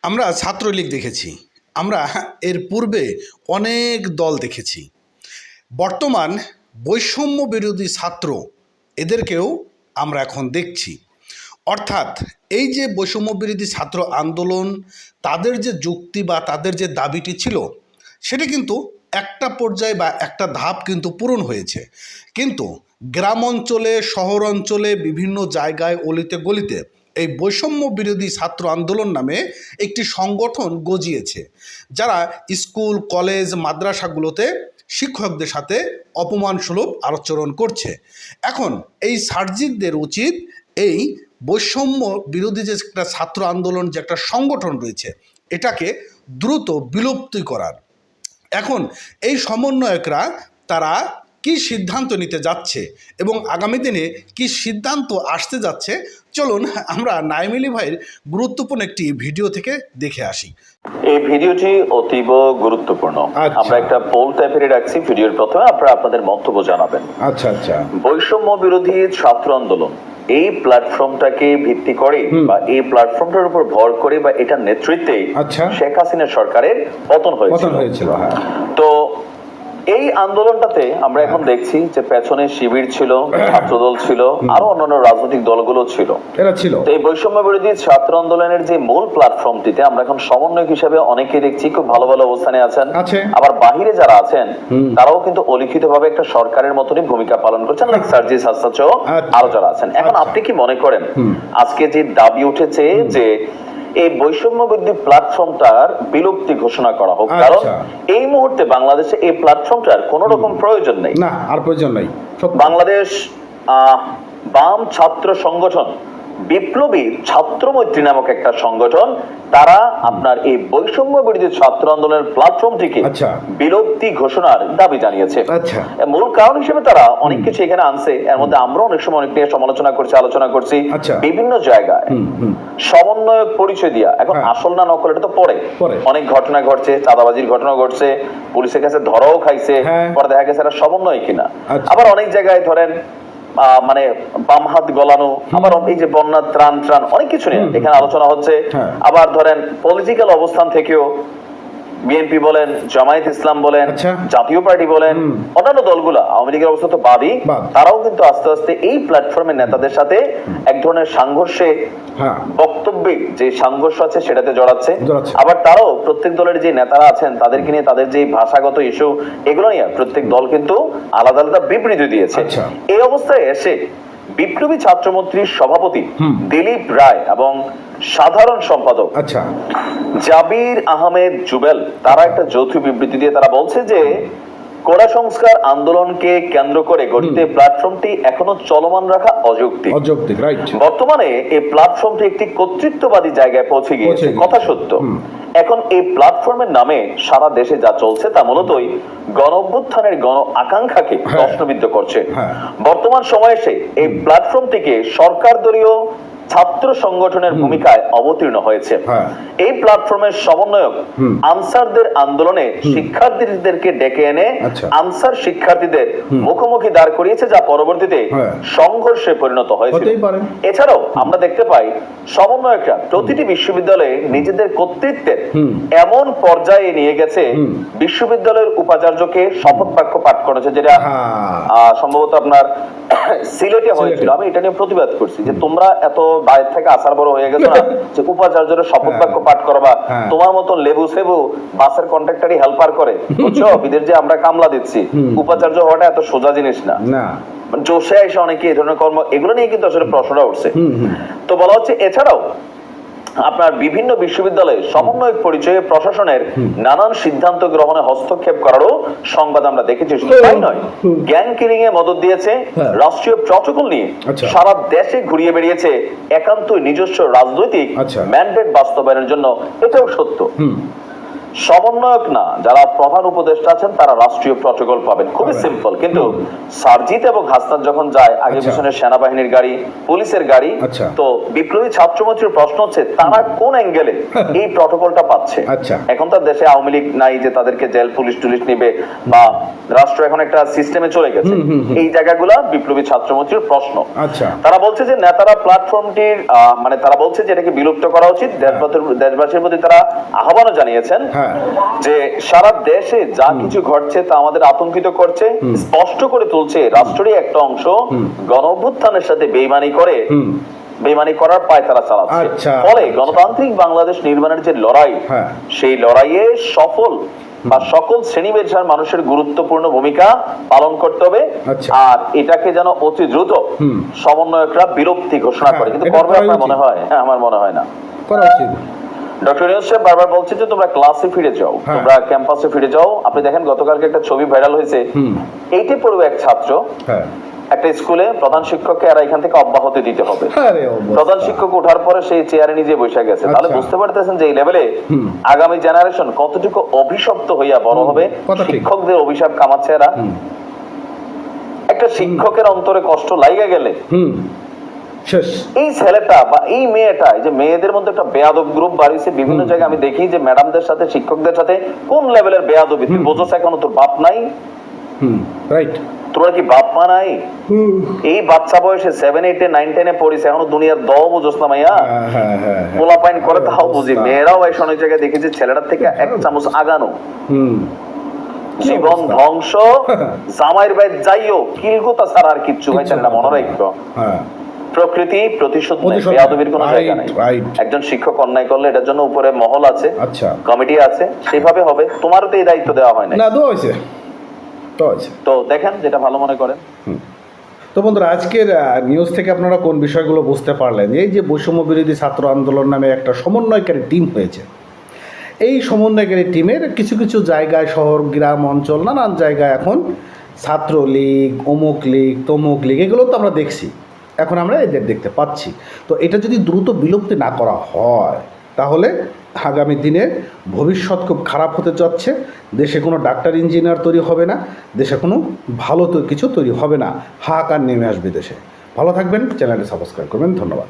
আমরা ছাত্রলীগ দেখেছি, আমরা এর পূর্বে অনেক দল দেখেছি। বর্তমান বৈষম্য বিরোধী ছাত্র এদেরকেও আমরা এখন দেখছি। অর্থাৎ এই যে বৈষম্য বিরোধী ছাত্র আন্দোলন, তাদের যে যুক্তি বা তাদের যে দাবিটি ছিল সেটা কিন্তু একটা পর্যায়ে বা একটা ধাপ কিন্তু পূরণ হয়েছে। কিন্তু গ্রাম অঞ্চলে, শহর অঞ্চলে, বিভিন্ন জায়গায়, অলিতে গলিতে এই বৈষম্য বিরোধী ছাত্র আন্দোলন নামে একটি সংগঠন গজিয়েছে, যারা স্কুল, কলেজ, মাদ্রাসাগুলোতে শিক্ষকদের সাথে অপমানসুলভ আচরণ করছে। এখন এই সার্জিকদের উচিত এই বৈষম্য বিরোধী যে একটা ছাত্র আন্দোলন, যে একটা সংগঠন রয়েছে, এটাকে দ্রুত বিলুপ্তি করার। এখন এই সমন্বয়করা তারা কি সিদ্ধান্ত নিতে যাচ্ছে এবং আগামী দিনে কি সিদ্ধান্ত আসতে যাচ্ছে, চলুন আমরা নাইমিলি ভাইয়ের গুরুত্বপূর্ণ একটি ভিডিও থেকে দেখে আসি। এই ভিডিওটি অতীব গুরুত্বপূর্ণ। আমরা একটা পোল টাইপের রাখছি। ভিডিওর প্রথমে আপনারা আপনাদের মন্তব্য জানাবেন। আচ্ছা। বৈষম্য বিরোধী ছাত্র আন্দোলন এই প্ল্যাটফর্মটাকে ভিত্তি করে বা এই প্ল্যাটফর্মটার উপর ভর করে বা এটার নেতৃত্বে শেখ হাসিনা সরকারের পতন হয়েছিল। তো এই আন্দোলনটাতে আমরা এখন দেখছি যে পেছনে শিবির ছিল, ছাত্রদল ছিল, আরো অন্যান্য রাজনৈতিক দলগুলো ছিল। তো এই বৈষম্য বিরোধী ছাত্র আন্দোলনের যে মূল প্ল্যাটফর্মটিতে আমরা এখন সমন্বয়ক হিসেবে অনেকে দেখছি খুব ভালো ভালো অবস্থানে আছেন। আবার বাহিরে যারা আছেন তারাও কিন্তু অলিখিত ভাবে একটা সরকারের মতনই ভূমিকা পালন করছেন, লাইক সার্জিস হাসান সহ আরো যারা আছেন। এখন আপনি কি মনে করেন আজকে যে দাবি উঠেছে যে এই বৈষম্য বিরোধী প্ল্যাটফর্মটার বিলুপ্তি ঘোষণা করা হোক, কারণ এই মুহূর্তে বাংলাদেশে এই প্ল্যাটফর্মটার কোন রকম প্রয়োজন নেই। বাংলাদেশ বাম ছাত্র সংগঠন বিপ্লবী ছাত্র মৈত্রী নামক একটা সংগঠন, তারা আপনার এই বৈষম্য বিরোধী ছাত্র আন্দোলনের প্ল্যাটফর্মটিকে বিলুপ্তি ঘোষণার দাবি জানিয়েছে। মূল কারণ হিসেবে তারা অনেক কিছু এখানে আনছে। এর মধ্যে আমরা অনেক সময় অনেক নিয়ে সমালোচনা করছি, আলোচনা করছি। বিভিন্ন জায়গায় সমন্বয়ক পরিচয় দিয়া, এখন আসল না নকল এটা তো পরে অনেক ঘটনা ঘটছে, চাঁদাবাজির ঘটনা ঘটছে, পুলিশের কাছে ধরাও খাইছে, পরে দেখা গেছে এরা সমন্বয় কিনা। আবার অনেক জায়গায় ধরেন মানে বাম হাত গলানো, আবার এই যে বন্যা ত্রাণ অনেক কিছু নিয়ে এখানে আলোচনা হচ্ছে। আবার ধরেন পলিটিক্যাল অবস্থান থেকেও বিএনপি বলেন, জামায়াত ইসলাম বলেন, জাতীয় পার্টি বলেন, অন্যান্য দলগুলা, আওয়ামী লীগের অবস্থা তো বাদই, তারাও কিন্তু আস্তে আস্তে এই প্ল্যাটফর্মের নেতাদের সাথে এক ধরনের সংঘর্ষে, বক্তব্যে যে সংঘর্ষ আছে সেটাতে জড়াচ্ছে। আবার তারাও প্রত্যেক দলের যে নেতারা আছেন তাদেরকে নিয়ে তাদের যে ভাষাগত ইস্যু, এগুলো নিয়ে প্রত্যেক দল কিন্তু আলাদা আলাদা বিবৃতি দিয়েছে। এই অবস্থায় এসে বিপ্লবী ছাত্রমন্ত্রীর সভাপতি দিলীপ রায় এবং সাধারণ সম্পাদক জাবির আহমেদ জুবেল, তারা একটা যৌথ বিবৃতি দিয়ে তারা বলছে যে কোটা সংস্কার আন্দোলনকে কেন্দ্র করে গঠিত প্ল্যাটফর্মটি এখনো চলমান রাখা অযৌক্তিক। বর্তমানে এই প্ল্যাটফর্মটি একটি কর্তৃত্ববাদী জায়গায় পৌঁছে গিয়েছে, কথা সত্য। এখন এই প্ল্যাটফর্মের নামে সারা দেশে যা চলছে তা মূলতই গণ অভ্যুত্থানের গণ আকাঙ্ক্ষাকে প্রশ্নবিদ্ধ করছে। বর্তমান সময়ে এসে এই প্ল্যাটফর্মটিকে সরকার দলীয় ছাত্র সংগঠনের ভূমিকায় অবতীর্ণ হয়েছে। এই প্ল্যাটফর্মের সমন্বয়ক আনসারদের আন্দোলনে শিক্ষার্থীদেরকে ডেকে এনে আনসার শিক্ষার্থীদের মুখোমুখি দাঁড় করিয়েছে, যা পরবর্তীতে সংঘর্ষে পরিণত হয়েছে। এছাড়াও আমরা দেখতে পাই সমন্বয়করা প্রতিটি বিশ্ববিদ্যালয়ে নিজেদের কর্তৃত্বের এমন পর্যায়ে নিয়ে গেছে, বিশ্ববিদ্যালয়ের উপাচার্যকে শপথ বাক্য পাঠ করেছে, যেটা সম্ভবত আপনার সিলেটে হয়েছিল। আমি এটা নিয়ে প্রতিবাদ করছি যে তোমরা এত বাইরে থেকে আসার বড় হয়ে গেছো না যে উপাচার্যের শপথ বাক্য পাঠ করবা। তোমার মতো লেবু সেবু বাসের কন্ট্রাক্টরই হেল্পার করে, বুঝছো? বিদেশ যে আমরা কামলা দিচ্ছি, উপাচার্য হওয়াটা এত সোজা জিনিস না। জোশে এসে অনেকে এই ধরনের কর্ম, এগুলো নিয়ে কিন্তু আসলে প্রশ্নটা উঠছে। তো বলা হচ্ছে এছাড়াও আপনার বিভিন্ন বিশ্ববিদ্যালয়ে সমন্বয়ক পরিচয়ে প্রশাসনের নানান সিদ্ধান্ত গ্রহণে হস্তক্ষেপ করারও সংবাদ আমরা দেখেছি। শুধু তাই নয়, গ্যাং কিলিং এ মদত দিয়েছে, রাষ্ট্রীয় প্রটোকল নিয়ে সারা দেশে ঘুরিয়ে বেরিয়েছে একান্ত নিজস্ব রাজনৈতিক ম্যান্ডেট বাস্তবায়নের জন্য, এটাও সত্য। সমন্বয়ক না, যারা প্রধান উপদেষ্টা আছেন তারা রাষ্ট্রীয় প্রটোকল পাবেন, খুবই সিম্পল। কিন্তু সারজিৎ এবং হাসনাত যখন যায় আগে পিছনে সেনাবাহিনীর গাড়ি, পুলিশের গাড়ি, তো বিপ্লবী ছাত্রমন্ত্রীর প্রশ্ন হচ্ছে তারা কোন অ্যাঙ্গেলে এই প্রটোকলটা পাচ্ছে। এখন তার দেশে আওয়ামী লীগ নাই যে তাদেরকে জেল পুলিশ টুলিশ নিবে, বা রাষ্ট্র এখন একটা সিস্টেমে চলে গেছে, এই জায়গাগুলা বিপ্লবী ছাত্রমন্ত্রীর প্রশ্ন। তারা বলছে যে নেতারা প্ল্যাটফর্মটির মানে তারা বলছে যে এটাকে বিলুপ্ত করা উচিত। দেশবাসীর প্রতি তারা আহ্বানও জানিয়েছেন যে সারা দেশে যা কিছু ঘটছে তা আমাদের আতঙ্কিত করছে, স্পষ্ট করে তুলছে রাষ্ট্রেরই একটা অংশ গণ অভ্যুত্থানের সাথে বেইমানি করার পায় তারা চালাচ্ছে। ফলে গণতান্ত্রিক বাংলাদেশ নির্মাণের যে লড়াই, সেই লড়াইয়ে সফল বা সকল শ্রেণী পেশার মানুষের গুরুত্বপূর্ণ ভূমিকা পালন করতে হবে। আর এটাকে যেন অতি দ্রুত সমন্বয়করা বিলুপ্তি ঘোষণা করে। কিন্তু করবে আপনার মনে হয়? হ্যাঁ, আমার মনে হয় না করা উচিত। ডক্টর ইউনূস সাহেব বারবার বলছে যে তোমরা ক্লাসে ফিরে যাও, তোমরা ক্যাম্পাসে ফিরে যাও। আপনি দেখেন গতকালকে একটা ছবি ভাইরাল হয়েছে, এইটে পড়বে এক ছাত্র একটা স্কুলে, প্রধান শিক্ষককে আর এখান থেকে অব্যাহতি দিতে হবে। প্রধান শিক্ষক ওঠার পরে সেই চেয়ারে নিজে বসে গেছে। তাহলে বুঝতে পারতেছেন যে এই লেভেলে আগামী জেনারেশন কতটুকু অভিশপ্ত হইয়া বড় হবে। শিক্ষকদের অভিশাপ কামাচ্ছে এরা। একটা শিক্ষকের অন্তরে কষ্ট লাইগা গেলে এই ছেলেটা বা এই মেয়েটা, এই যে মেয়েদের মধ্যে একটা বেয়াদব গ্রুপ বাড়িয়েছে বিভিন্ন জায়গায়। আমি দেখি যে ম্যাডামদের সাথে শিক্ষকদের সাথে কোন লেভেলের বেয়াদবি। তুই বোঝোস এখনো তোর বাপ নাই? রাইট, তোরা কি বাপ মা নাই? এই বাচ্চা বয়সে 7, 8, 9, 10 পড়িস, এখনো দুনিয়ার দ বুঝোস না মাইয়া? পোলা পাইন করে তাও বুঝি। মেয়েরাও এই অনেক জায়গায় দেখেছি ছেলেটার থেকে এক চামচ আগানো। জীবন ধ্বংস, জামাইয়ের বাইর যাইও কিলগুতা ছাড়া আর কিচ্ছু হয়েছে না। মনে রাখবো, প্রকৃতি প্রতিশোধ নেয়, বেয়াদবির কোনো জায়গা নাই। একজন শিক্ষক অন্যায় করলে এটার জন্য উপরে মহল আছে, কমিটি আছে, সেভাবে হবে। তোমারও তো এই দায়িত্ব দেওয়া হয় না। তো দেখেন যেটা ভালো মনে করেন। তো বন্ধুরা, আজকের নিউজ থেকে আপনারা কোন বিষয়গুলো বুঝতে পারলেন? এই যে বৈষম্য বিরোধী ছাত্র আন্দোলন নামে একটা সমন্বয়কারী টিম হয়েছে, এই সমন্বয়কারী টিমের কিছু কিছু জায়গায়, শহর গ্রাম অঞ্চল নানান জায়গায় এখন ছাত্রলীগ, অমুক লীগ, তমুক লীগ, এগুলো তো আমরা দেখছি, এখন আমরা এদের দেখতে পাচ্ছি। তো এটা যদি দ্রুত বিলুপ্তি না করা হয় তাহলে আগামী দিনে ভবিষ্যৎ খুব খারাপ হতে যাচ্ছে। দেশে কোনো ডাক্তার ইঞ্জিনিয়ার তৈরি হবে না, দেশে কোনো ভালো কিছু তৈরি হবে না, হাহাকার নেমে আসবে দেশে। ভালো থাকবেন, চ্যানেলটি সাবস্ক্রাইব করবেন। ধন্যবাদ।